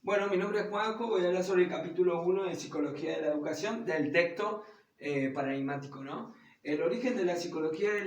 Bueno, mi nombre es Juanjo, voy a hablar sobre el capítulo 1 de Psicología de la Educación del texto paradigmático, ¿no? El origen de la psicología de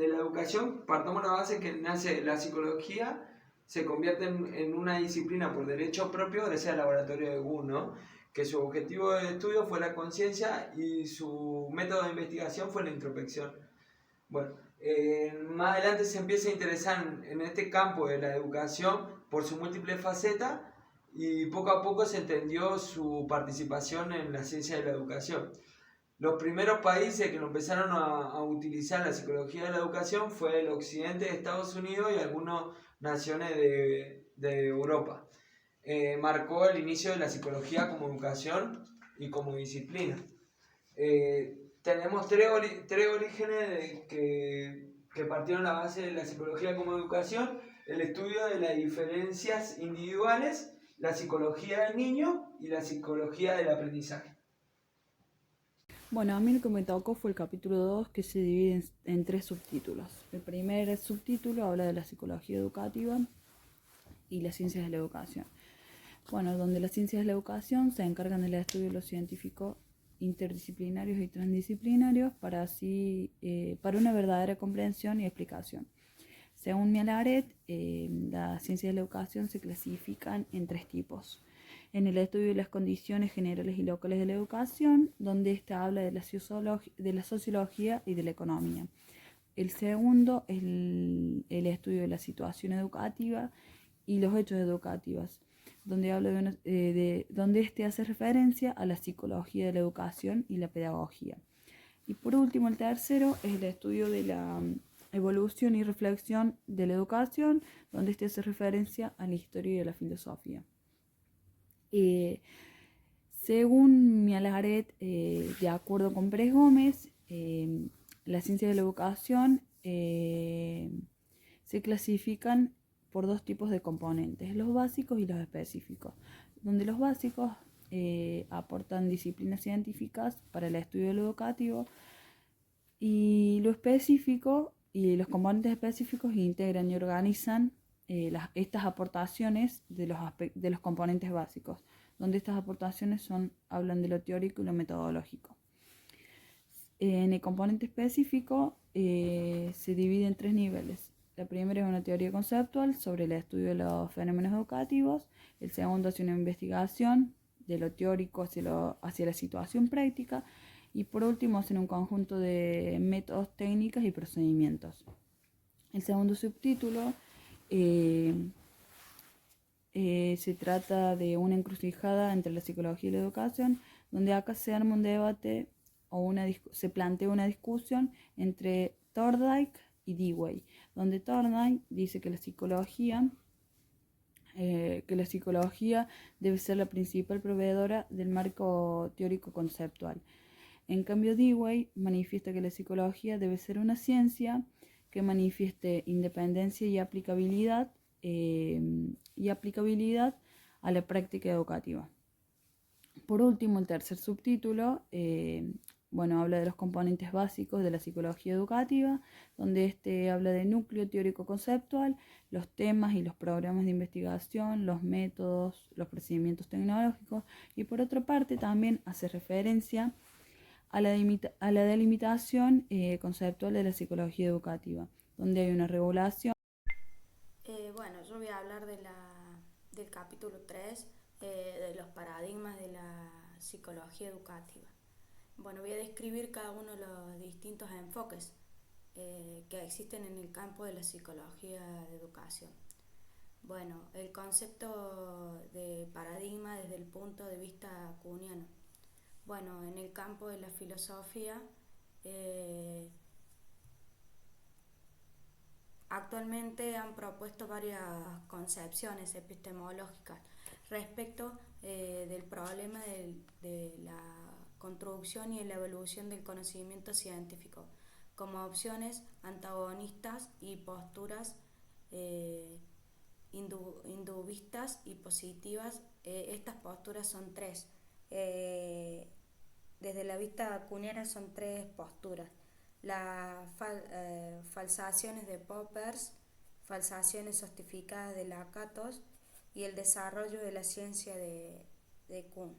la educación, partamos de la base que nace la psicología, se convierte en una disciplina por derecho propio gracias al laboratorio de Wu, ¿no? Que su objetivo de estudio fue la conciencia y su método de investigación fue la introspección. Bueno, más adelante se empieza a interesar en este campo de la educación por su múltiple faceta y poco a poco se entendió su participación en la ciencia de la educación. Los primeros países que lo empezaron a utilizar la psicología de la educación fue el occidente de Estados Unidos y algunas naciones de Europa. Marcó el inicio de la psicología como educación y como disciplina. Tenemos tres orígenes que partieron la base de la psicología como educación: el estudio de las diferencias individuales, la psicología del niño y la psicología del aprendizaje. Bueno, a mí lo que me tocó fue el capítulo 2, que se divide en tres subtítulos. El primer subtítulo habla de la psicología educativa y las ciencias de la educación. Bueno, donde las ciencias de la educación se encargan del estudio de los científicos interdisciplinarios y transdisciplinarios para una verdadera comprensión y explicación. Según Mialaret, las ciencias de la educación se clasifican en tres tipos. En el estudio de las condiciones generales y locales de la educación, donde ésta habla de la sociología y de la economía. El segundo es el estudio de la situación educativa y los hechos educativos, donde habla donde este hace referencia a la psicología de la educación y la pedagogía. Y por último, el tercero es el estudio de la evolución y reflexión de la educación, donde este hace referencia a la historia y a la filosofía. Según Mialaret, de acuerdo con Pérez Gómez, las ciencias de la educación se clasifican por dos tipos de componentes, los básicos y los específicos, donde los básicos aportan disciplinas científicas para el estudio de lo educativo, y lo específico y los componentes específicos integran y organizan estas aportaciones de los componentes básicos, donde estas aportaciones hablan de lo teórico y lo metodológico. En el componente específico se divide en tres niveles. La primera es una teoría conceptual sobre el estudio de los fenómenos educativos. El segundo es una investigación de lo teórico hacia la situación práctica. Y por último, hacen un conjunto de métodos, técnicas y procedimientos. El segundo subtítulo se trata de una encrucijada entre la psicología y la educación, donde acá se arma un debate se plantea una discusión entre Thorndike y Dewey, donde Thorndike dice que la psicología debe ser la principal proveedora del marco teórico conceptual. En cambio, Dewey manifiesta que la psicología debe ser una ciencia que manifieste independencia y aplicabilidad a la práctica educativa. Por último, el tercer subtítulo habla de los componentes básicos de la psicología educativa, donde este habla de núcleo teórico conceptual, los temas y los programas de investigación, los métodos, los procedimientos tecnológicos, y por otra parte también hace referencia a la delimitación conceptual de la psicología educativa, donde hay una regulación. Yo voy a hablar del capítulo 3, de los paradigmas de la psicología educativa. Bueno, voy a describir cada uno de los distintos enfoques que existen en el campo de la psicología de educación. Bueno, el concepto de paradigma desde el punto de vista kuhniano. Bueno, en el campo de la filosofía, actualmente han propuesto varias concepciones epistemológicas respecto del problema de la construcción y la evolución del conocimiento científico, como opciones antagonistas y posturas inductistas y positivas. Estas posturas son tres. Desde la vista kuhniana son tres posturas: las falsaciones de Poppers, falsaciones sofisticadas de Lakatos y el desarrollo de la ciencia de Kuhn.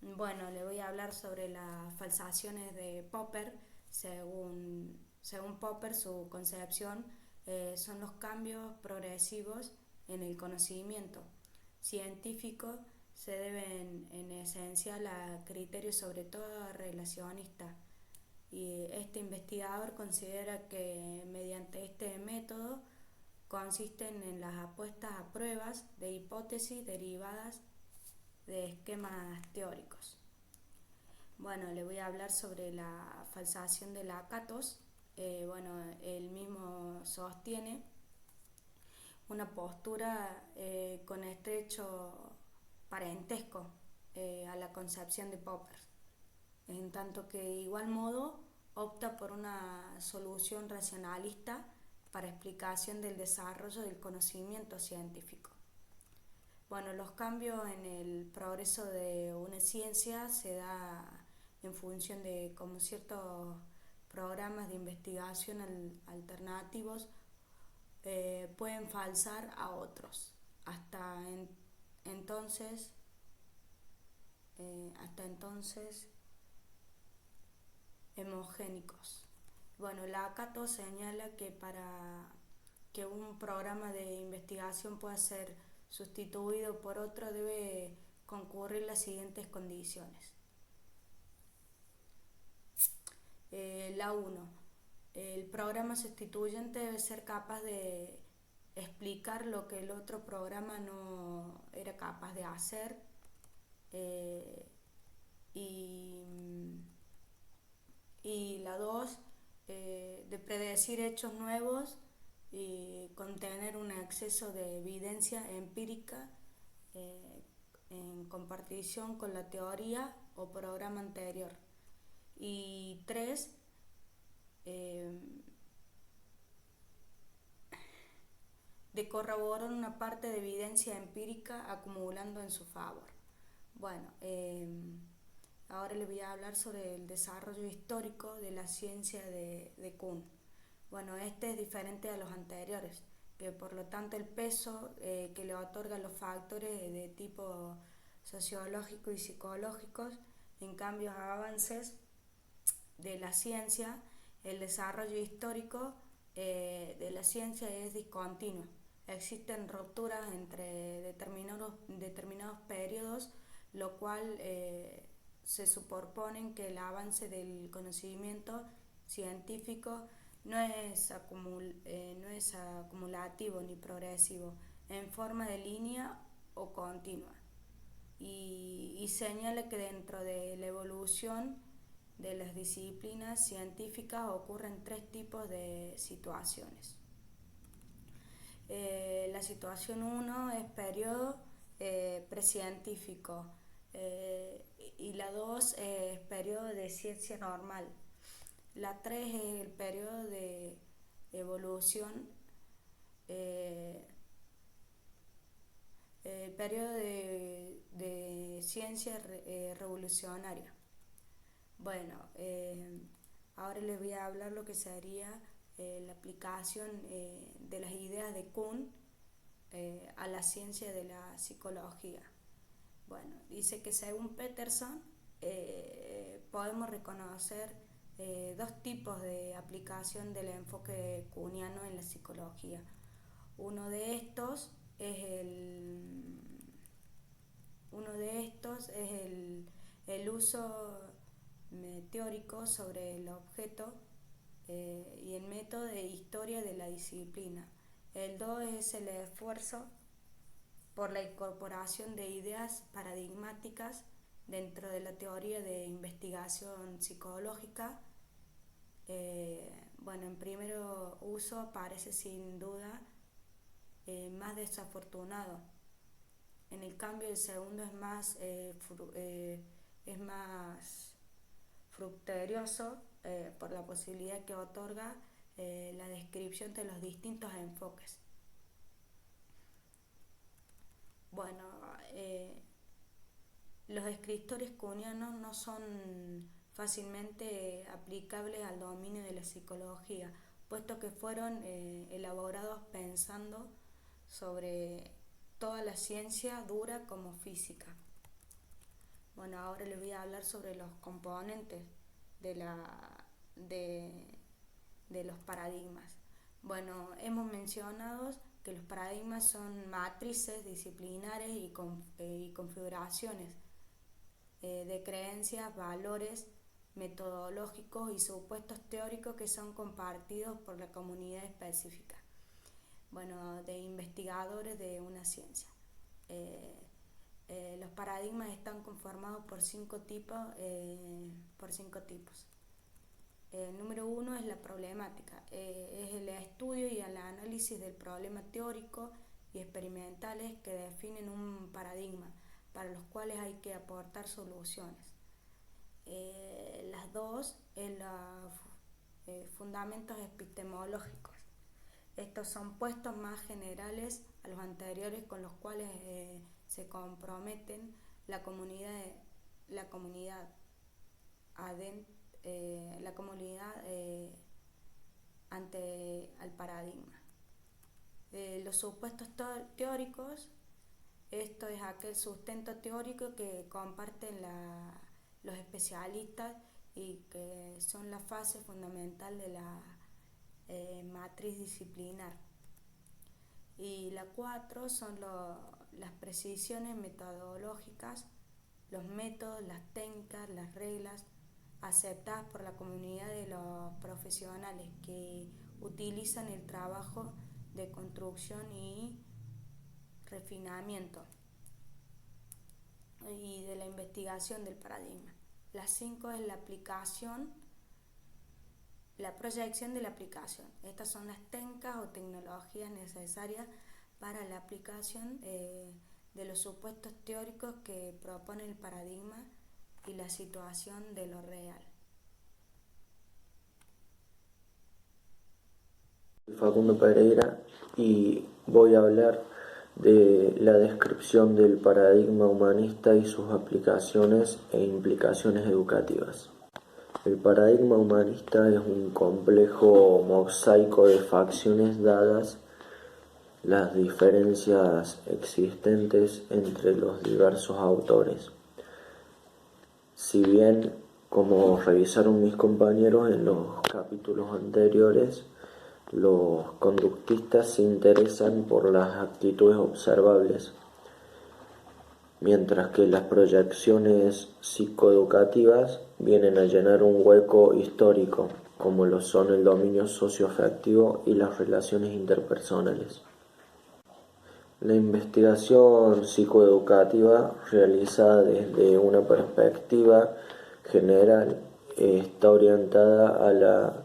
Bueno, le voy a hablar sobre las falsaciones de Popper. Según Popper, su concepción son los cambios progresivos en el conocimiento científico, se deben en esencial a criterios sobre todo relacionistas, y este investigador considera que mediante este método consisten en las apuestas a pruebas de hipótesis derivadas de esquemas teóricos. Bueno, le voy a hablar sobre la falsación de Lakatos. Él mismo sostiene una postura con estrecho parentesco a la concepción de Popper, en tanto que de igual modo opta por una solución racionalista para explicación del desarrollo del conocimiento científico. Bueno, los cambios en el progreso de una ciencia se da en función de cómo ciertos programas de investigación alternativos pueden falsar a otros. Hasta entonces homogénicos. Bueno, Lakatos señala que para que un programa de investigación pueda ser sustituido por otro debe concurrir las siguientes condiciones. La 1. El programa sustituyente debe ser capaz de explicar lo que el otro programa no era capaz de hacer, y la 2, de predecir hechos nuevos y contener un exceso de evidencia empírica en compartición con la teoría o programa anterior. Y 3, de corroborar una parte de evidencia empírica acumulando en su favor. Bueno, ahora les voy a hablar sobre el desarrollo histórico de la ciencia de Kuhn. Bueno, este es diferente a los anteriores, que por lo tanto el peso que le otorgan los factores de tipo sociológico y psicológicos, en cambio avances de la ciencia, el desarrollo histórico de la ciencia es discontinuo. Existen rupturas entre determinados periodos, lo cual se superponen que el avance del conocimiento científico no es acumulativo ni progresivo, en forma de línea o continua, y señala que dentro de la evolución de las disciplinas científicas ocurren 3 tipos de situaciones. La situación 1 es periodo precientífico, y la 2 es periodo de ciencia normal. La 3 es el periodo de evolución, el periodo de ciencia revolucionaria. Bueno, ahora les voy a hablar lo que sería la aplicación de las ideas de Kuhn a la ciencia de la psicología. Bueno, dice que según Peterson podemos reconocer 2 tipos de aplicación del enfoque kuhniano en la psicología. Uno de estos es el uso teórico sobre el objeto y el método de historia de la disciplina. El 2 es el esfuerzo por la incorporación de ideas paradigmáticas dentro de la teoría de investigación psicológica. En primer uso parece sin duda más desafortunado. En el cambio, el segundo es más fructuoso por la posibilidad que otorga la descripción de los distintos enfoques. Bueno, los escritores kuhnianos no son fácilmente aplicables al dominio de la psicología, puesto que fueron elaborados pensando sobre toda la ciencia dura como física. Bueno, ahora les voy a hablar sobre los componentes de los paradigmas. Bueno, hemos mencionado que los paradigmas son matrices disciplinares y configuraciones de creencias, valores metodológicos y supuestos teóricos que son compartidos por la comunidad específica, bueno, de investigadores de una ciencia. Los paradigmas están conformados por cinco tipos. El número 1 es la problemática, es el estudio y el análisis del problema teórico y experimentales que definen un paradigma, para los cuales hay que aportar soluciones. Las dos es los fundamentos epistemológicos. Estos son puestos más generales a los anteriores, con los cuales se comprometen la comunidad ante el paradigma. Los supuestos teóricos, esto es aquel sustento teórico que comparten los especialistas y que son la fase fundamental de la matriz disciplinar. Y la 4 son las precisiones metodológicas, los métodos, las técnicas, las reglas aceptadas por la comunidad de los profesionales que utilizan el trabajo de construcción y refinamiento y de la investigación del paradigma. La 5 es la aplicación, la proyección de la aplicación. Estas son las técnicas o tecnologías necesarias para la aplicación de los supuestos teóricos que propone el paradigma y la situación de lo real. Facundo Pereira y voy a hablar de la descripción del paradigma humanista y sus aplicaciones e implicaciones educativas. El paradigma humanista es un complejo mosaico de facciones dadas las diferencias existentes entre los diversos autores. Si bien, como revisaron mis compañeros en los capítulos anteriores, los conductistas se interesan por las actitudes observables, mientras que las proyecciones psicoeducativas vienen a llenar un hueco histórico, como lo son el dominio socioafectivo y las relaciones interpersonales. La investigación psicoeducativa realizada desde una perspectiva general está orientada a la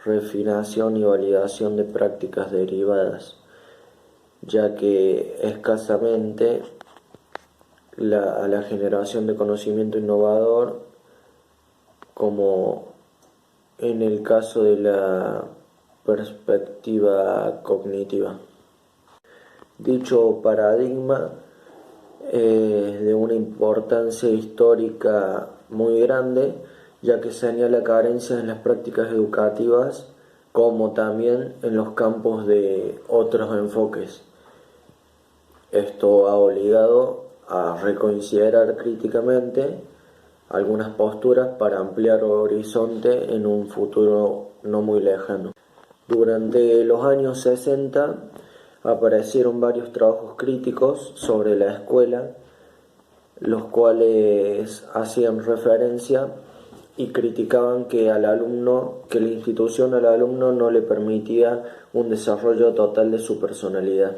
refinación y validación de prácticas derivadas, ya que escasamente a la generación de conocimiento innovador, como en el caso de la perspectiva cognitiva. Dicho paradigma es de una importancia histórica muy grande, ya que señala carencias en las prácticas educativas, como también en los campos de otros enfoques. Esto ha obligado a reconsiderar críticamente algunas posturas para ampliar horizonte en un futuro no muy lejano. Durante los años 60 aparecieron varios trabajos críticos sobre la escuela, los cuales hacían referencia y criticaban que la institución al alumno no le permitía un desarrollo total de su personalidad.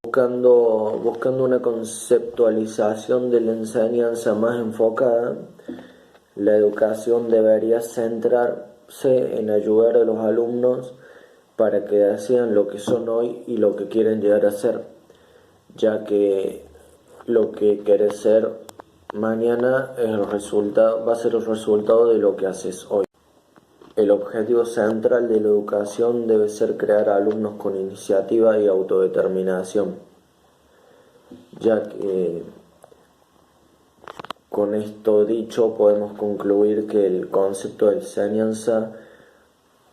Buscando una conceptualización de la enseñanza más enfocada, la educación debería centrarse en ayudar a los alumnos para que decidan lo que son hoy y lo que quieren llegar a ser, ya que lo que querés ser mañana va a ser el resultado de lo que haces hoy. El objetivo central de la educación debe ser crear alumnos con iniciativa y autodeterminación, ya que con esto dicho podemos concluir que el concepto de enseñanza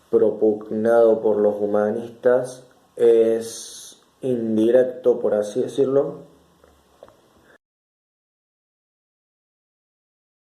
propugnado por los humanistas es indirecto, por así decirlo,